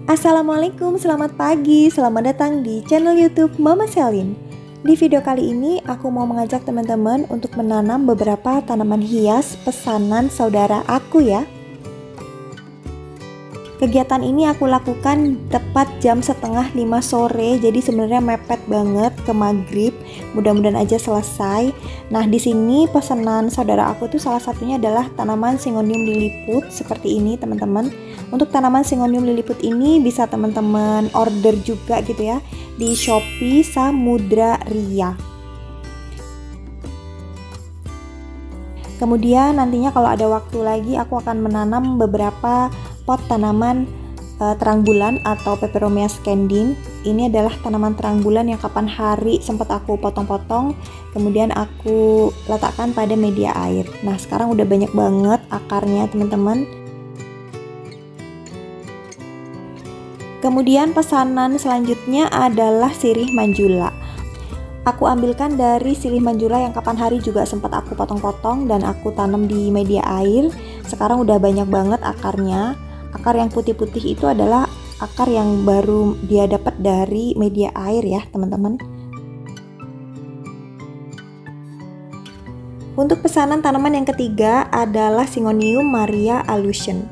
Assalamualaikum, selamat pagi, selamat datang di channel YouTube Mama Selin. Di video kali ini aku mau mengajak teman-teman untuk menanam beberapa tanaman hias pesanan saudara aku ya. Kegiatan ini aku lakukan tepat jam setengah 5 sore, jadi sebenarnya mepet banget ke maghrib. Mudah-mudahan aja selesai. Nah, di sini pesanan saudara aku tuh salah satunya adalah tanaman Syngonium liliput seperti ini, teman-teman. Untuk tanaman Syngonium liliput ini bisa teman-teman order juga gitu ya di Shopee Samudra Ria. Kemudian nantinya kalau ada waktu lagi aku akan menanam beberapa pot tanaman terang bulan atau Peperomia scandin. Ini adalah tanaman terang bulan yang kapan hari sempat aku potong-potong, kemudian aku letakkan pada media air. Nah, sekarang udah banyak banget akarnya, teman-teman. Kemudian pesanan selanjutnya adalah sirih manjula. Aku ambilkan dari sirih manjula yang kapan hari juga sempat aku potong-potong dan aku tanam di media air. Sekarang udah banyak banget akarnya. Akar yang putih-putih itu adalah akar yang baru dia dapat dari media air ya, teman-teman. Untuk pesanan tanaman yang ketiga adalah Syngonium Maria Alusion.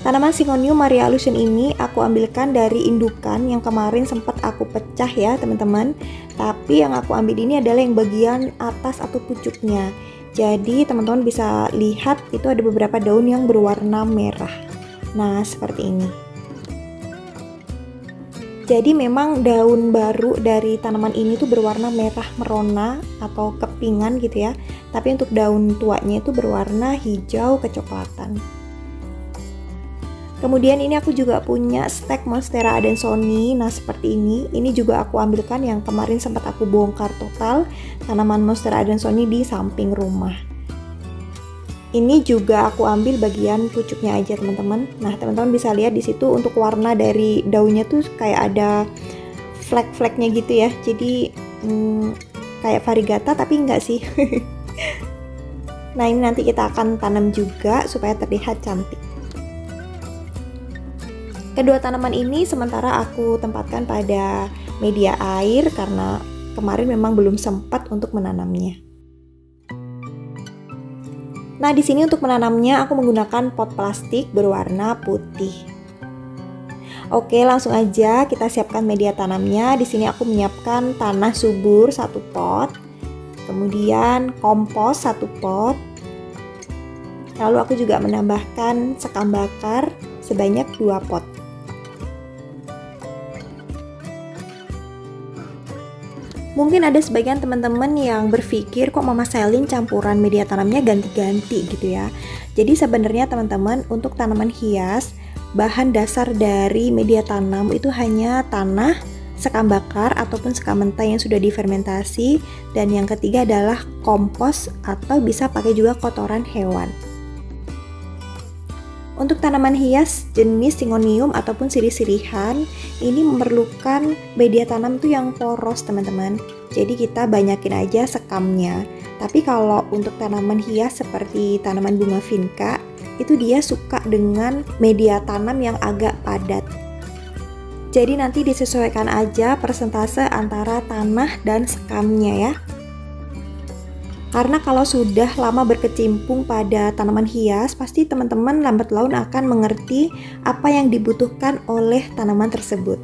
Tanaman Syngonium Maria Alusion ini aku ambilkan dari indukan yang kemarin sempat aku pecah ya, teman-teman. Tapi yang aku ambil ini adalah yang bagian atas atau pucuknya. Jadi teman-teman bisa lihat itu ada beberapa daun yang berwarna merah. Nah, seperti ini. Jadi memang daun baru dari tanaman ini tuh berwarna merah merona atau kepingan gitu ya. Tapi untuk daun tuanya itu berwarna hijau kecoklatan. Kemudian ini aku juga punya stek Monstera adansonii. Nah, seperti ini. Ini juga aku ambilkan yang kemarin sempat aku bongkar total, tanaman Monstera adansonii di samping rumah. Ini juga aku ambil bagian pucuknya aja, teman-teman. Nah, teman-teman bisa lihat di situ untuk warna dari daunnya tuh kayak ada flek-fleknya gitu ya. Jadi kayak variegata tapi enggak sih. Nah, ini nanti kita akan tanam juga supaya terlihat cantik. Kedua tanaman ini sementara aku tempatkan pada media air karena kemarin memang belum sempat untuk menanamnya. Nah, di sini untuk menanamnya aku menggunakan pot plastik berwarna putih. Oke, langsung aja kita siapkan media tanamnya. Di sini aku menyiapkan tanah subur 1 pot, kemudian kompos 1 pot. Lalu aku juga menambahkan sekam bakar sebanyak 2 pot. Mungkin ada sebagian teman-teman yang berpikir kok Mama Selin campuran media tanamnya ganti-ganti gitu ya. Jadi sebenarnya teman-teman untuk tanaman hias, bahan dasar dari media tanam itu hanya tanah, sekam bakar ataupun sekam mentah yang sudah difermentasi, dan yang ketiga adalah kompos atau bisa pakai juga kotoran hewan. Untuk tanaman hias jenis Syngonium ataupun sirih-sirihan, ini memerlukan media tanam tuh yang poros, teman-teman. Jadi kita banyakin aja sekamnya. Tapi kalau untuk tanaman hias seperti tanaman bunga vinca, itu dia suka dengan media tanam yang agak padat. Jadi nanti disesuaikan aja persentase antara tanah dan sekamnya ya. Karena kalau sudah lama berkecimpung pada tanaman hias, pasti teman-teman lambat laun akan mengerti apa yang dibutuhkan oleh tanaman tersebut.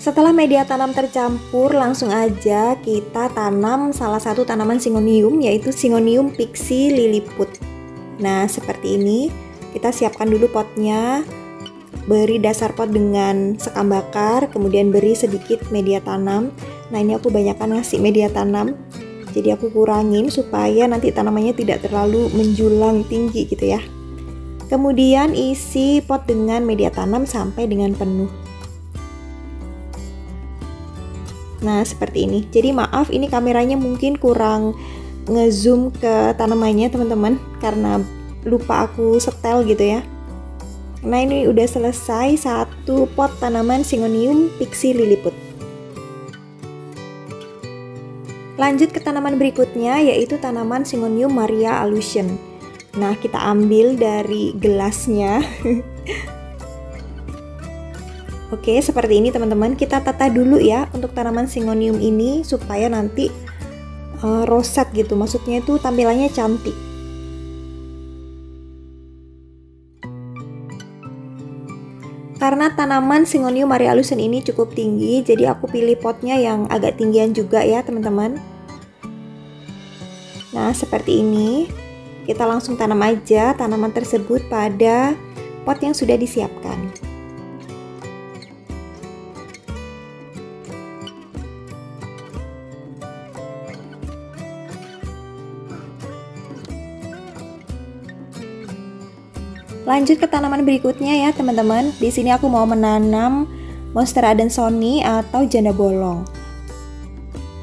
Setelah media tanam tercampur, langsung aja kita tanam salah satu tanaman Syngonium, yaitu Syngonium pixie liliput. Nah, seperti ini. Kita siapkan dulu potnya. Beri dasar pot dengan sekam bakar, kemudian beri sedikit media tanam. Nah, ini aku banyakkan ngasih media tanam, jadi aku kurangin supaya nanti tanamannya tidak terlalu menjulang tinggi gitu ya. Kemudian isi pot dengan media tanam sampai dengan penuh. Nah, seperti ini. Jadi maaf, ini kameranya mungkin kurang ngezoom ke tanamannya teman-teman, karena lupa aku setel gitu ya. Nah, ini udah selesai 1 pot tanaman Syngonium pixie liliput. Lanjut ke tanaman berikutnya, yaitu tanaman Syngonium Maria Alusion. Nah, kita ambil dari gelasnya. Oke, seperti ini teman-teman. Kita tata dulu ya untuk tanaman Syngonium ini supaya nanti roset gitu. Maksudnya itu tampilannya cantik. Karena tanaman Syngonium marialucens ini cukup tinggi, jadi aku pilih potnya yang agak tinggian juga ya teman-teman. Nah, seperti ini. Kita langsung tanam aja tanaman tersebut pada pot yang sudah disiapkan. Lanjut ke tanaman berikutnya ya teman-teman. Di sini aku mau menanam Monstera adansonii atau janda bolong.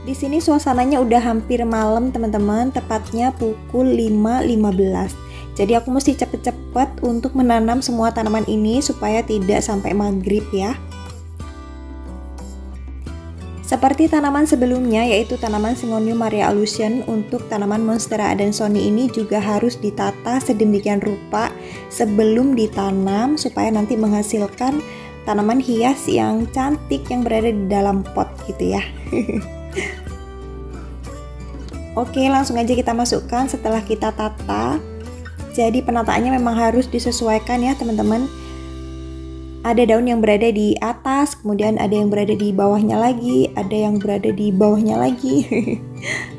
Di sini suasananya udah hampir malam teman-teman, tepatnya pukul 5.15. Jadi aku mesti cepet-cepet untuk menanam semua tanaman ini supaya tidak sampai maghrib ya. Seperti tanaman sebelumnya yaitu tanaman Syngonium marialucens, untuk tanaman Monstera adansonii ini juga harus ditata sedemikian rupa sebelum ditanam supaya nanti menghasilkan tanaman hias yang cantik yang berada di dalam pot gitu ya. Oke, langsung aja kita masukkan setelah kita tata. Jadi penataannya memang harus disesuaikan ya teman-teman. Ada daun yang berada di atas, kemudian ada yang berada di bawahnya lagi, ada yang berada di bawahnya lagi.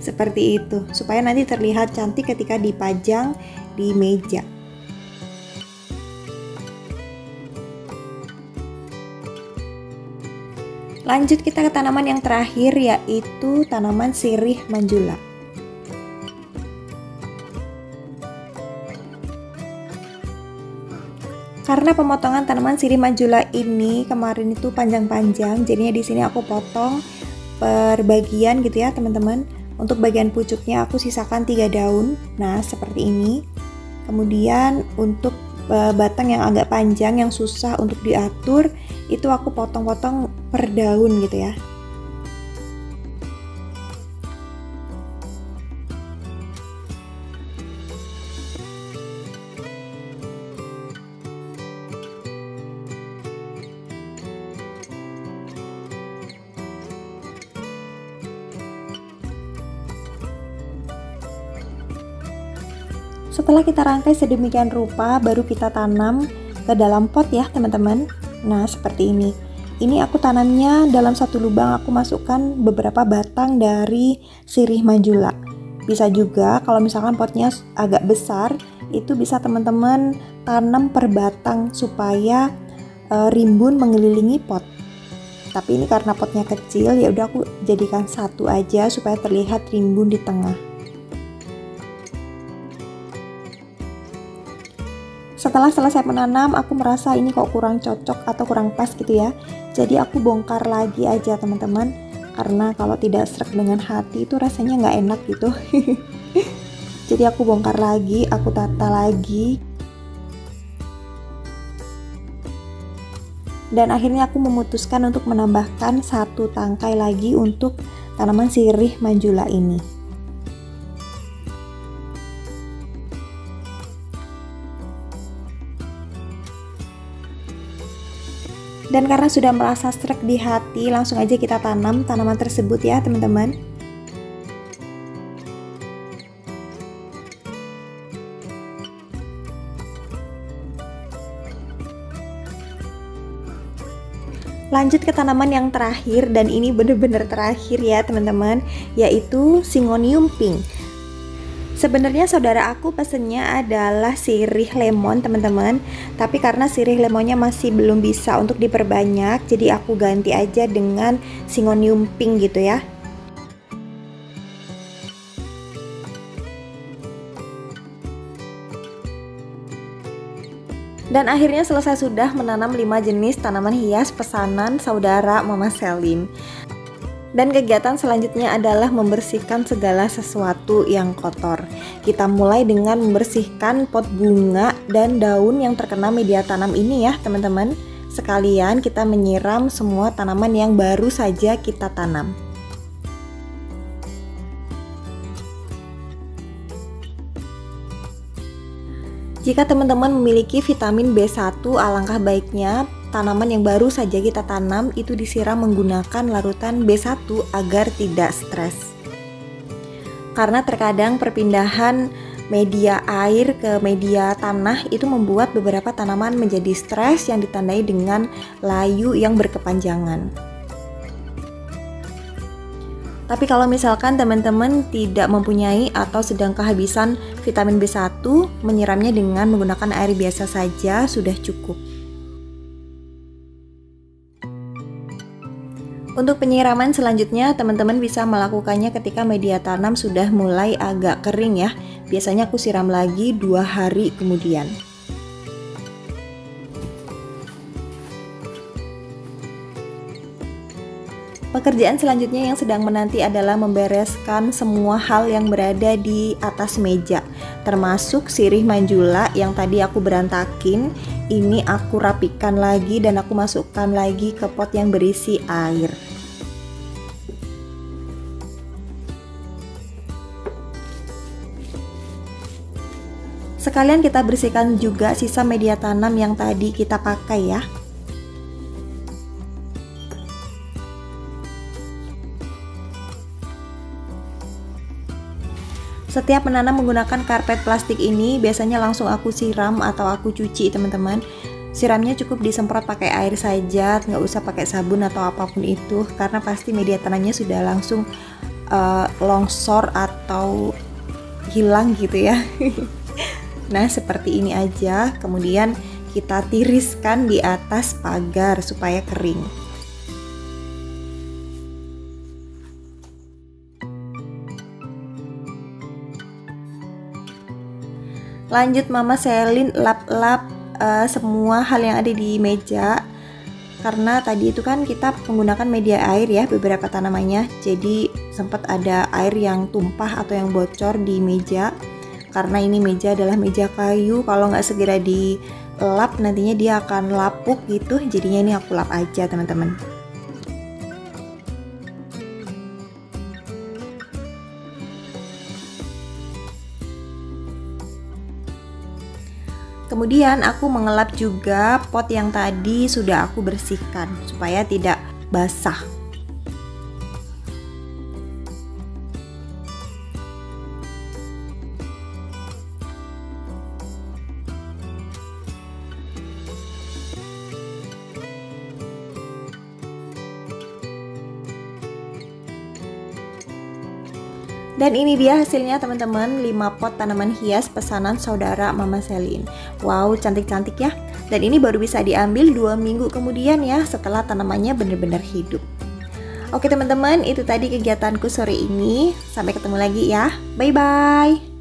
Seperti itu, supaya nanti terlihat cantik ketika dipajang di meja. Lanjut kita ke tanaman yang terakhir, yaitu tanaman sirih manjula. Karena pemotongan tanaman sirih manjula ini kemarin itu panjang-panjang, jadinya di sini aku potong per bagian gitu ya teman-teman. Untuk bagian pucuknya aku sisakan 3 daun. Nah, seperti ini. Kemudian untuk batang yang agak panjang yang susah untuk diatur, itu aku potong-potong per daun gitu ya. Setelah kita rangkai sedemikian rupa, baru kita tanam ke dalam pot ya teman-teman. Nah, seperti ini. Ini aku tanamnya dalam satu lubang, aku masukkan beberapa batang dari sirih manjula. Bisa juga kalau misalkan potnya agak besar, itu bisa teman-teman tanam per batang supaya rimbun mengelilingi pot. Tapi ini karena potnya kecil, ya udah aku jadikan satu aja supaya terlihat rimbun di tengah. Setelah selesai menanam, aku merasa ini kok kurang cocok atau kurang pas gitu ya. Jadi aku bongkar lagi aja teman-teman. Karena kalau tidak sreg dengan hati itu rasanya nggak enak gitu. Jadi aku bongkar lagi, aku tata lagi. Dan akhirnya aku memutuskan untuk menambahkan satu tangkai lagi untuk tanaman sirih manjula ini. Dan karena sudah merasa sreg di hati, langsung aja kita tanam tanaman tersebut ya teman-teman. Lanjut ke tanaman yang terakhir, dan ini bener-bener terakhir ya teman-teman, yaitu Syngonium pink. Sebenarnya saudara aku pesennya adalah sirih lemon teman-teman, tapi karena sirih lemonnya masih belum bisa untuk diperbanyak, jadi aku ganti aja dengan Syngonium pink gitu ya. Dan akhirnya selesai sudah menanam 5 jenis tanaman hias pesanan saudara Mama Selin. Dan kegiatan selanjutnya adalah membersihkan segala sesuatu yang kotor. Kita mulai dengan membersihkan pot bunga dan daun yang terkena media tanam ini ya teman-teman. Sekalian kita menyiram semua tanaman yang baru saja kita tanam. Jika teman-teman memiliki vitamin B1, alangkah baiknya tanaman yang baru saja kita tanam itu disiram menggunakan larutan B1 agar tidak stres. Karena terkadang perpindahan media air ke media tanah itu membuat beberapa tanaman menjadi stres yang ditandai dengan layu yang berkepanjangan. Tapi kalau misalkan teman-teman tidak mempunyai atau sedang kehabisan vitamin B1, menyiramnya dengan menggunakan air biasa saja sudah cukup. Untuk penyiraman selanjutnya, teman-teman bisa melakukannya ketika media tanam sudah mulai agak kering ya. Biasanya aku siram lagi 2 hari kemudian. Pekerjaan selanjutnya yang sedang menanti adalah membereskan semua hal yang berada di atas meja, termasuk sirih manjula yang tadi aku berantakin. Ini aku rapikan lagi dan aku masukkan lagi ke pot yang berisi air. Sekalian kita bersihkan juga sisa media tanam yang tadi kita pakai ya. Setiap menanam menggunakan karpet plastik ini biasanya langsung aku siram atau aku cuci teman-teman. Siramnya cukup disemprot pakai air saja, nggak usah pakai sabun atau apapun itu, karena pasti media tanamnya sudah langsung longsor atau hilang gitu ya. Nah seperti ini aja, kemudian kita tiriskan di atas pagar supaya kering. Lanjut Mama Selin lap-lap semua hal yang ada di meja. Karena tadi itu kan kita menggunakan media air ya beberapa tanamannya. Jadi sempat ada air yang tumpah atau yang bocor di meja. Karena ini meja adalah meja kayu, kalau nggak segera dilap nantinya dia akan lapuk gitu. Jadinya ini aku lap aja teman-teman. Kemudian aku mengelap juga pot yang tadi sudah aku bersihkan supaya tidak basah. Dan ini dia hasilnya teman-teman, 5 pot tanaman hias pesanan saudara Mama Selin. Wow, cantik-cantik ya. Dan ini baru bisa diambil 2 minggu kemudian ya, setelah tanamannya benar-benar hidup. Oke teman-teman, itu tadi kegiatanku sore ini. Sampai ketemu lagi ya. Bye-bye.